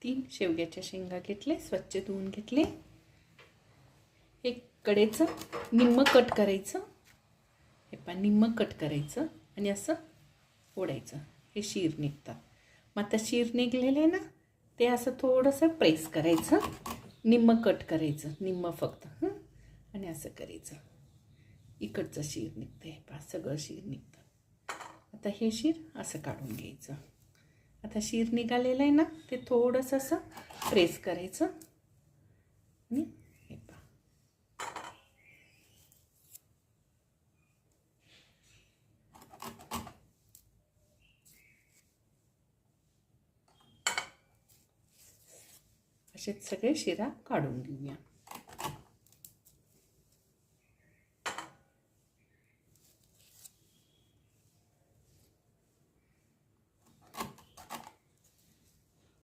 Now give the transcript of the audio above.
3 शेवग्याच्या शेंगा घेतले, स्वच्छ धुवून घेतले. एक कडेचं निम्म कट करायचं, हे पहा निम्म कट करायचं आणि असं ओढायचं, हे शीर निघतात. मग आता शीर निघलेलं आहे ना, ते असं थोडंसं प्रेस करायचं, निम्म कट करायचं, निम्म फक्त आणि असं करायचं. इकडचं शीर निघतं, हे पहा सगळं शीर निघतं. आता हे शीर असं काढून घ्यायचं. आता शीर निघालेलं आहे ना, ते थोडंसं असं प्रेस करायचं आणि हे पहा असेच सगळे शिरा काढून घेऊया.